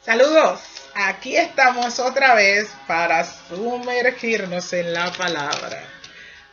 Saludos, aquí estamos otra vez para sumergirnos en la palabra.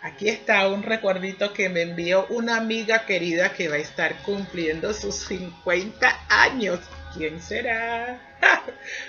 Aquí está un recuerdito que me envió una amiga querida que va a estar cumpliendo sus 50 años. ¿Quién será?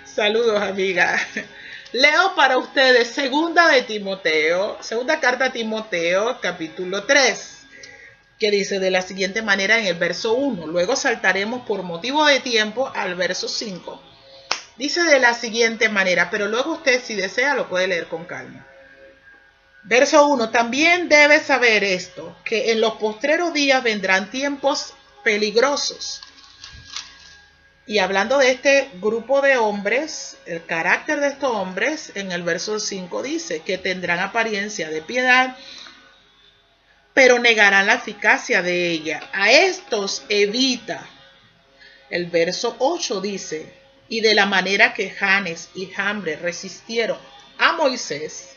Saludos, amiga. Leo para ustedes segunda carta a Timoteo, capítulo 3, que dice de la siguiente manera en el verso 1. Luego saltaremos por motivo de tiempo al verso 5. Dice de la siguiente manera, pero luego usted, si desea, lo puede leer con calma. Verso 1. También debes saber esto, que en los postreros días vendrán tiempos peligrosos. Y hablando de este grupo de hombres, el carácter de estos hombres, en el verso 5 dice que tendrán apariencia de piedad, pero negarán la eficacia de ella. A estos evita. El verso 8 dice, y de la manera que Janes y Jambres resistieron a Moisés,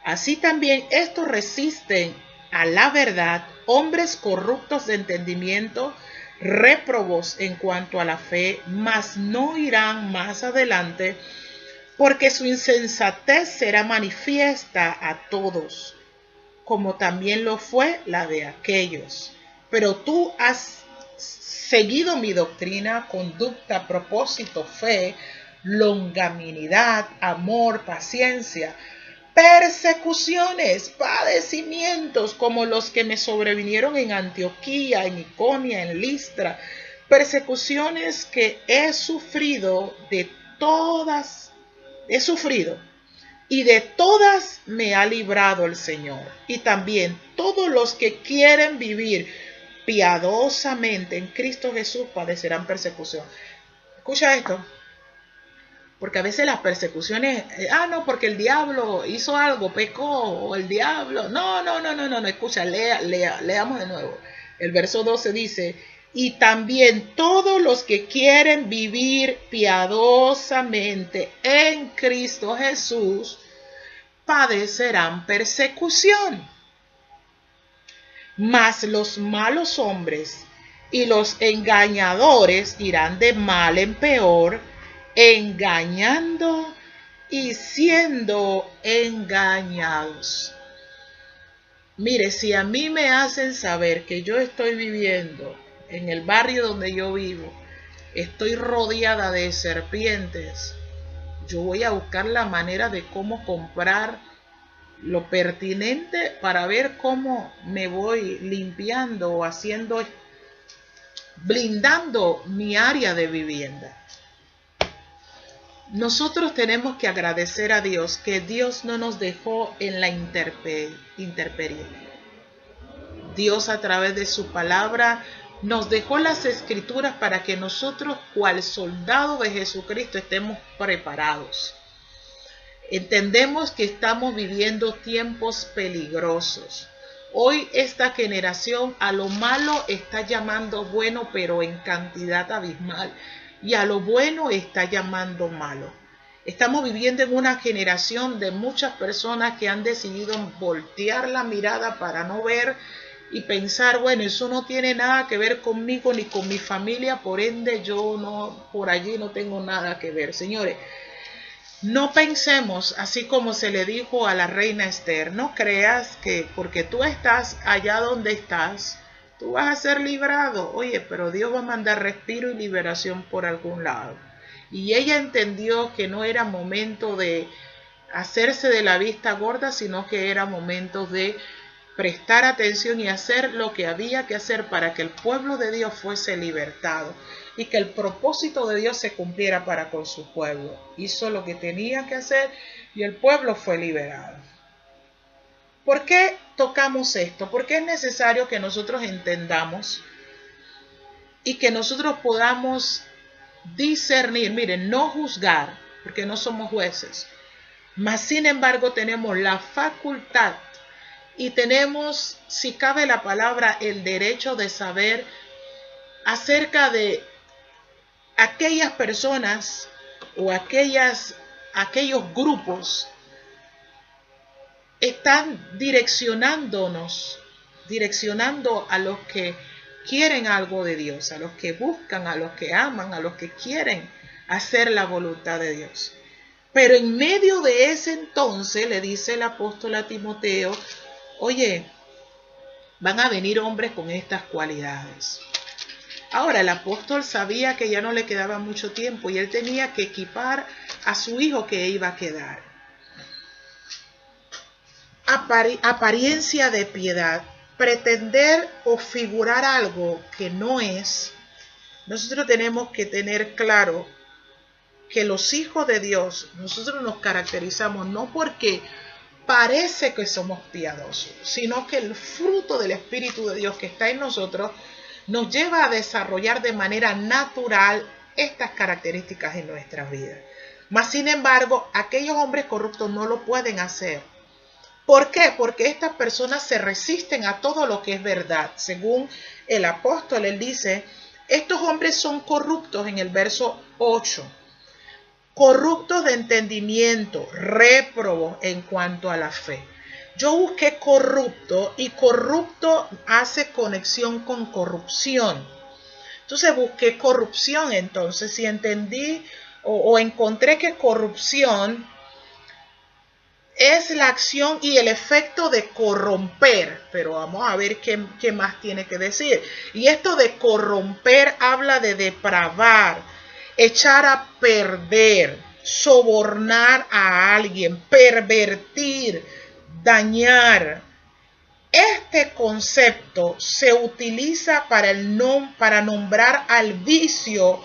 así también estos resisten a la verdad, hombres corruptos de entendimiento, réprobos en cuanto a la fe, mas no irán más adelante, porque su insensatez será manifiesta a todos, como también lo fue la de aquellos. Pero tú has seguido mi doctrina, conducta, propósito, fe, longanimidad, amor, paciencia, persecuciones, padecimientos como los que me sobrevinieron en Antioquía, en Iconia, en Listra, persecuciones que he sufrido y de todas me ha librado el Señor. Y también todos los que quieren vivir piadosamente en Cristo Jesús padecerán persecución. Escucha esto, porque a veces las persecuciones, no, porque el diablo hizo algo, pecó, o el diablo, no, escucha, leamos de nuevo. El verso 12 dice, y también todos los que quieren vivir piadosamente en Cristo Jesús padecerán persecución. Mas los malos hombres y los engañadores irán de mal en peor, engañando y siendo engañados. Mire, si a mí me hacen saber que yo estoy viviendo en el barrio donde yo vivo, estoy rodeada de serpientes, yo voy a buscar la manera de cómo comprar lo pertinente para ver cómo me voy limpiando o haciendo, blindando mi área de vivienda. Nosotros tenemos que agradecer a Dios que Dios no nos dejó en la intemperie. Dios a través de su palabra nos dejó las escrituras para que nosotros, cual soldado de Jesucristo, estemos preparados. Entendemos que estamos viviendo tiempos peligrosos. Hoy esta generación a lo malo está llamando bueno, pero en cantidad abismal. Y a lo bueno está llamando malo. Estamos viviendo en una generación de muchas personas que han decidido voltear la mirada para no ver y pensar, bueno, eso no tiene nada que ver conmigo ni con mi familia, por ende yo no, por allí no tengo nada que ver. Señores, no pensemos así como se le dijo a la reina Esther. No creas que porque tú estás allá donde estás, tú vas a ser librado. Oye, pero Dios va a mandar respiro y liberación por algún lado. Y ella entendió que no era momento de hacerse de la vista gorda, sino que era momento de prestar atención y hacer lo que había que hacer para que el pueblo de Dios fuese libertado y que el propósito de Dios se cumpliera para con su pueblo. Hizo lo que tenía que hacer y el pueblo fue liberado. ¿Por qué tocamos esto? Porque es necesario que nosotros entendamos y que nosotros podamos discernir, miren, no juzgar, porque no somos jueces, mas sin embargo tenemos la facultad y tenemos, si cabe la palabra, el derecho de saber acerca de aquellas personas o aquellos grupos están direccionando a los que quieren algo de Dios, a los que buscan, a los que aman, a los que quieren hacer la voluntad de Dios. Pero en medio de ese entonces le dice el apóstol a Timoteo, oye, van a venir hombres con estas cualidades. Ahora, el apóstol sabía que ya no le quedaba mucho tiempo y él tenía que equipar a su hijo que iba a quedar. Apariencia de piedad, pretender o figurar algo que no es. Nosotros tenemos que tener claro que los hijos de Dios, nosotros nos caracterizamos no porque parece que somos piadosos, sino que el fruto del Espíritu de Dios que está en nosotros nos lleva a desarrollar de manera natural estas características en nuestras vidas. Mas, sin embargo, aquellos hombres corruptos no lo pueden hacer. ¿Por qué? Porque estas personas se resisten a todo lo que es verdad. Según el apóstol, él dice, estos hombres son corruptos en el verso 8. Corruptos de entendimiento, réprobos en cuanto a la fe. Yo busqué corrupto y corrupto hace conexión con corrupción. Entonces busqué corrupción, entonces si entendí o encontré que corrupción es la acción y el efecto de corromper, pero vamos a ver qué más tiene que decir. Y esto de corromper habla de depravar, echar a perder, sobornar a alguien, pervertir, dañar. Este concepto se utiliza para nombrar al vicio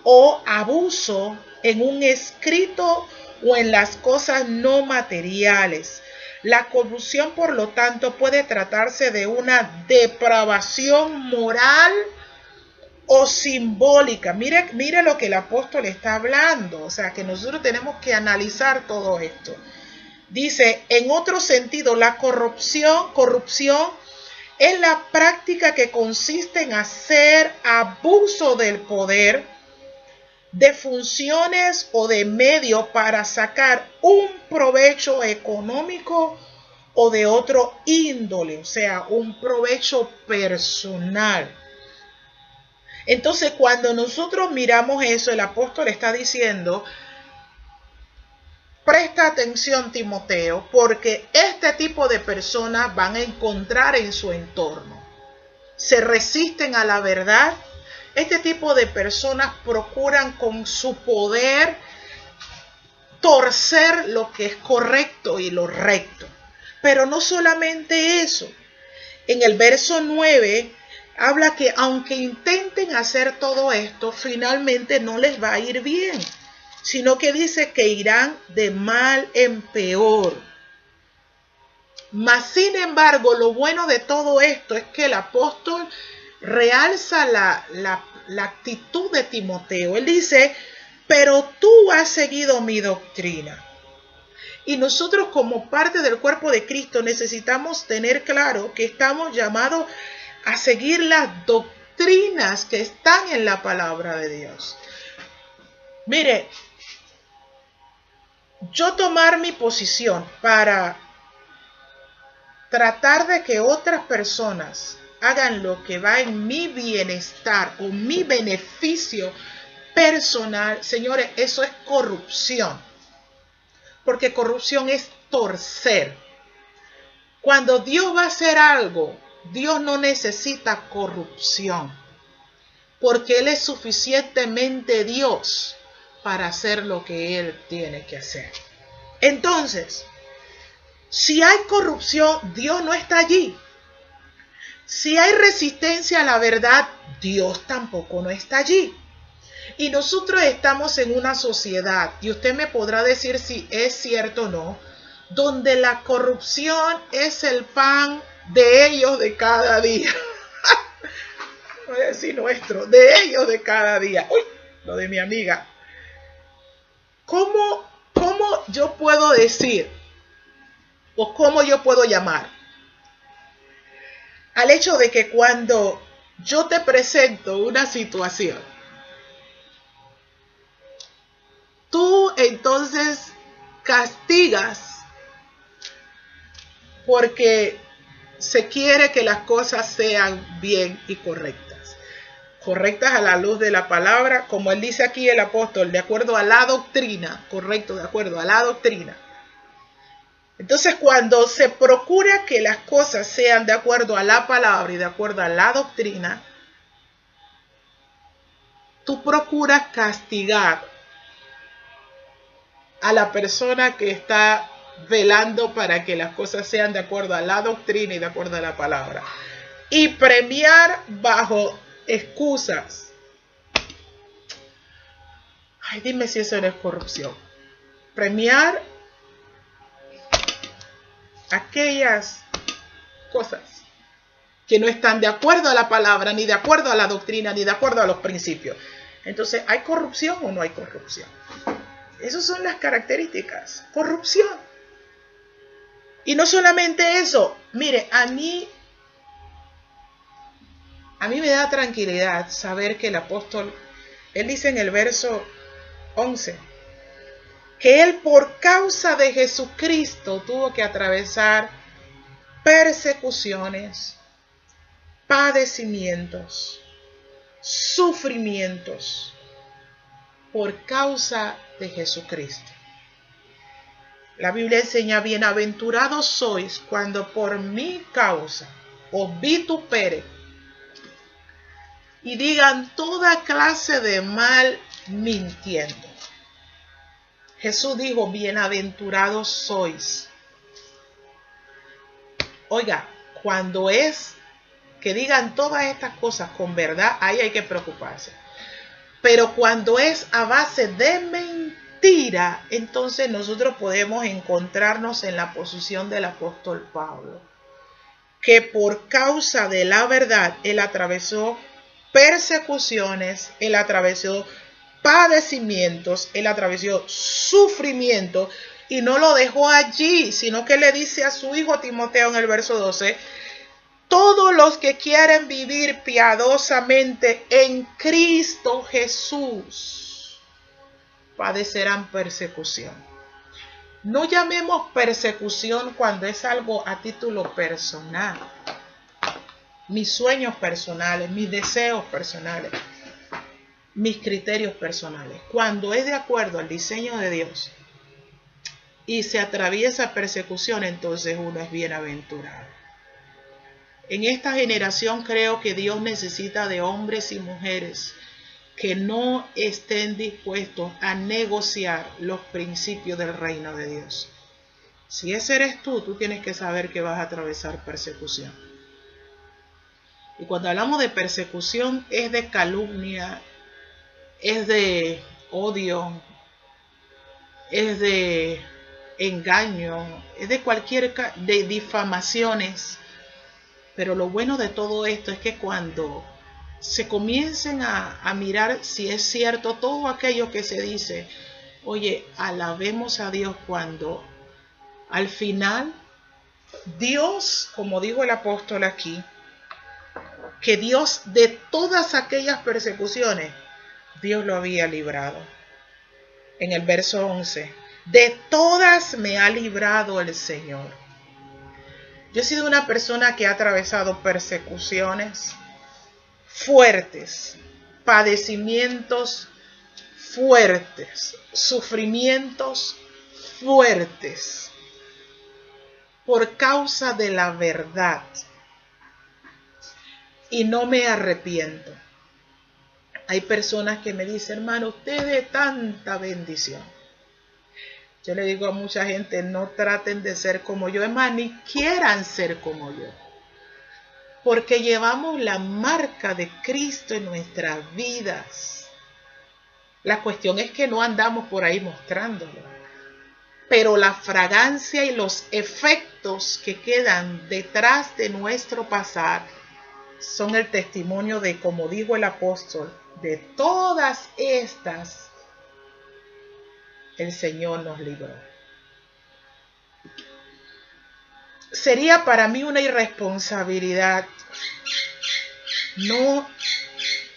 o abuso en un escrito o en las cosas no materiales. La corrupción, por lo tanto, puede tratarse de una depravación moral o simbólica. Mire lo que el apóstol está hablando. O sea, que nosotros tenemos que analizar todo esto. Dice, en otro sentido, la corrupción es la práctica que consiste en hacer abuso del poder, de funciones o de medios para sacar un provecho económico o de otro índole, o sea, un provecho personal. Entonces, cuando nosotros miramos eso, el apóstol está diciendo, presta atención, Timoteo, porque este tipo de personas van a encontrar en su entorno. Se resisten a la verdad. Este tipo de personas procuran con su poder torcer lo que es correcto y lo recto. Pero no solamente eso. En el verso 9 habla que aunque intenten hacer todo esto, finalmente no les va a ir bien, sino que dice que irán de mal en peor. Mas, sin embargo, lo bueno de todo esto es que el apóstol realza la actitud de Timoteo. Él dice, pero tú has seguido mi doctrina. Y nosotros como parte del cuerpo de Cristo necesitamos tener claro que estamos llamados a seguir las doctrinas que están en la palabra de Dios. Mire, yo tomar mi posición para tratar de que otras personas hagan lo que va en mi bienestar o mi beneficio personal, señores, eso es corrupción. Porque corrupción es torcer. Cuando Dios va a hacer algo, Dios no necesita corrupción. Porque Él es suficientemente Dios para hacer lo que Él tiene que hacer. Entonces, si hay corrupción, Dios no está allí. Si hay resistencia a la verdad, Dios tampoco no está allí. Y nosotros estamos en una sociedad, y usted me podrá decir si es cierto o no, donde la corrupción es el pan de ellos de cada día. No voy a decir nuestro, de ellos de cada día. Uy, lo de mi amiga. ¿Cómo yo puedo decir o cómo yo puedo llamar al hecho de que cuando yo te presento una situación, tú entonces castigas porque se quiere que las cosas sean bien y correctas? correctas a la luz de la palabra, como él dice aquí el apóstol, de acuerdo a la doctrina, correcto, de acuerdo a la doctrina. Entonces, cuando se procura que las cosas sean de acuerdo a la palabra y de acuerdo a la doctrina, tú procuras castigar a la persona que está velando para que las cosas sean de acuerdo a la doctrina y de acuerdo a la palabra. Y premiar bajo excusas. Ay, dime si eso no es corrupción. Premiar aquellas cosas que no están de acuerdo a la palabra, ni de acuerdo a la doctrina, ni de acuerdo a los principios. Entonces, ¿hay corrupción o no hay corrupción? Esas son las características. Corrupción. Y no solamente eso. Mire, a mí me da tranquilidad saber que el apóstol, él dice en el verso 11, que él por causa de Jesucristo tuvo que atravesar persecuciones, padecimientos, sufrimientos por causa de Jesucristo. La Biblia enseña: bienaventurados sois cuando por mi causa os vituperen y digan toda clase de mal mintiendo. Jesús dijo: bienaventurados sois. Oiga, cuando es que digan todas estas cosas con verdad, ahí hay que preocuparse. Pero cuando es a base de mentira, entonces nosotros podemos encontrarnos en la posición del apóstol Pablo, que por causa de la verdad, él atravesó persecuciones, él atravesó padecimientos, él atravesó sufrimiento, y no lo dejó allí, sino que le dice a su hijo Timoteo en el verso 12: todos los que quieren vivir piadosamente en Cristo Jesús padecerán persecución. No llamemos persecución cuando es algo a título personal. Mis sueños personales, mis deseos personales, mis criterios personales. Cuando es de acuerdo al diseño de Dios y se atraviesa persecución, entonces uno es bienaventurado. En esta generación creo que Dios necesita de hombres y mujeres que no estén dispuestos a negociar los principios del reino de Dios. Si ese eres tú tienes que saber que vas a atravesar persecución. Y cuando hablamos de persecución, es de calumnia, es de odio, es de engaño, es de de difamaciones. Pero lo bueno de todo esto es que cuando se comiencen a mirar si es cierto todo aquello que se dice, oye, alabemos a Dios cuando al final Dios, como dijo el apóstol aquí, que Dios de todas aquellas persecuciones, Dios lo había librado. En el verso 11, de todas me ha librado el Señor. Yo he sido una persona que ha atravesado persecuciones fuertes, padecimientos fuertes, sufrimientos fuertes, por causa de la verdad. Y no me arrepiento. Hay personas que me dicen: hermano, usted es de tanta bendición. Yo le digo a mucha gente: no traten de ser como yo, es más, ni quieran ser como yo. Porque llevamos la marca de Cristo en nuestras vidas. La cuestión es que no andamos por ahí mostrándolo. Pero la fragancia y los efectos que quedan detrás de nuestro pasar son el testimonio de, como dijo el apóstol, de todas estas el Señor nos libró. Sería para mí una irresponsabilidad no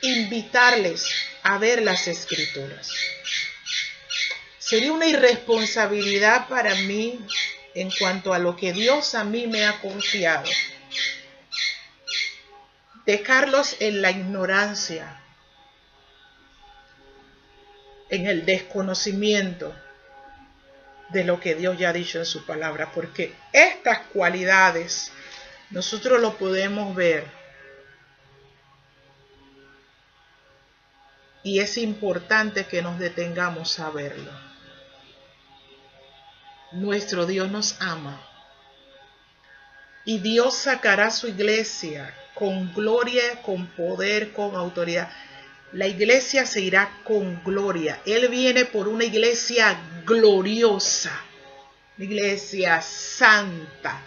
invitarles a ver las Escrituras. Sería una irresponsabilidad para mí en cuanto a lo que Dios a mí me ha confiado. dejarlos en la ignorancia, en el desconocimiento de lo que Dios ya ha dicho en su palabra, porque estas cualidades nosotros lo podemos ver y es importante que nos detengamos a verlo. Nuestro Dios nos ama y Dios sacará su iglesia con gloria, con poder, con autoridad. La iglesia se irá con gloria. Él viene por una iglesia gloriosa, una iglesia santa,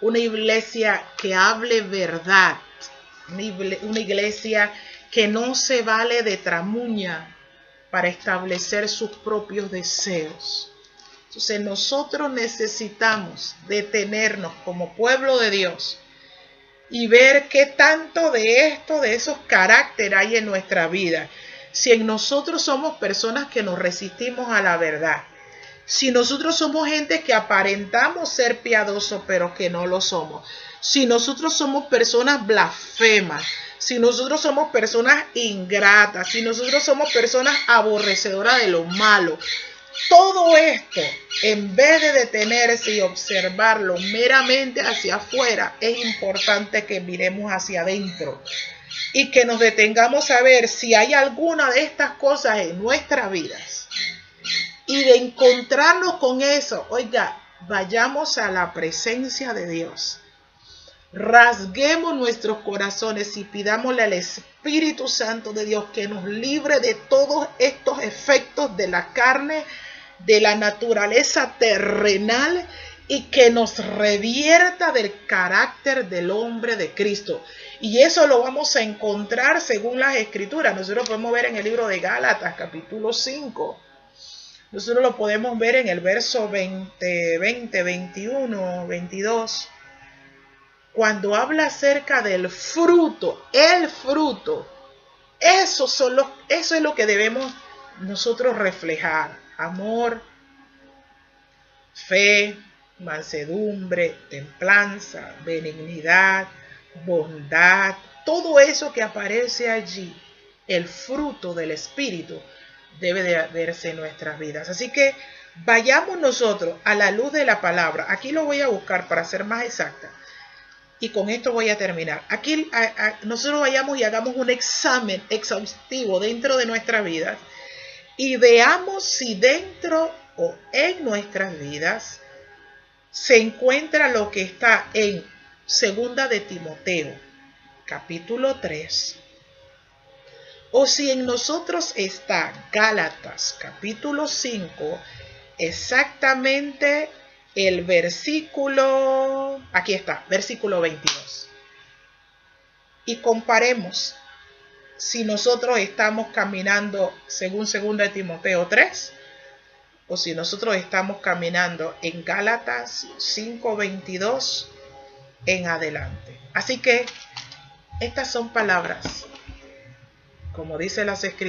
una iglesia que hable verdad, una iglesia que no se vale de tramuña para establecer sus propios deseos. Entonces nosotros necesitamos detenernos como pueblo de Dios y ver qué tanto de esto, de esos caracteres hay en nuestra vida. Si en nosotros somos personas que nos resistimos a la verdad, si nosotros somos gente que aparentamos ser piadosos pero que no lo somos, si nosotros somos personas blasfemas, si nosotros somos personas ingratas, si nosotros somos personas aborrecedoras de lo malo, todo esto, en vez de detenerse y observarlo meramente hacia afuera, es importante que miremos hacia adentro y que nos detengamos a ver si hay alguna de estas cosas en nuestras vidas. Y de encontrarnos con eso, oiga, vayamos a la presencia de Dios. Rasguemos nuestros corazones y pidámosle al Espíritu Santo de Dios que nos libre de todos estos efectos de la carne, de la naturaleza terrenal y que nos revierta del carácter del hombre de Cristo. Y eso lo vamos a encontrar según las Escrituras. Nosotros podemos ver en el libro de Gálatas, capítulo 5. Nosotros lo podemos ver en el verso 20, 21, 22. Cuando habla acerca del fruto, el fruto, eso es lo que debemos nosotros reflejar. Amor, fe, mansedumbre, templanza, benignidad, bondad, todo eso que aparece allí, el fruto del Espíritu, debe de verse en nuestras vidas. Así que vayamos nosotros a la luz de la palabra. Aquí lo voy a buscar para ser más exacta. Y con esto voy a terminar. Aquí nosotros vayamos y hagamos un examen exhaustivo dentro de nuestra vida y veamos si dentro o en nuestras vidas se encuentra lo que está en 2 de Timoteo, capítulo 3, o si en nosotros está Gálatas, capítulo 5, exactamente el versículo, aquí está, versículo 22. Y comparemos si nosotros estamos caminando según 2 de Timoteo 3 o si nosotros estamos caminando en Gálatas 5:22 en adelante. Así que estas son palabras, como dice las Escrituras,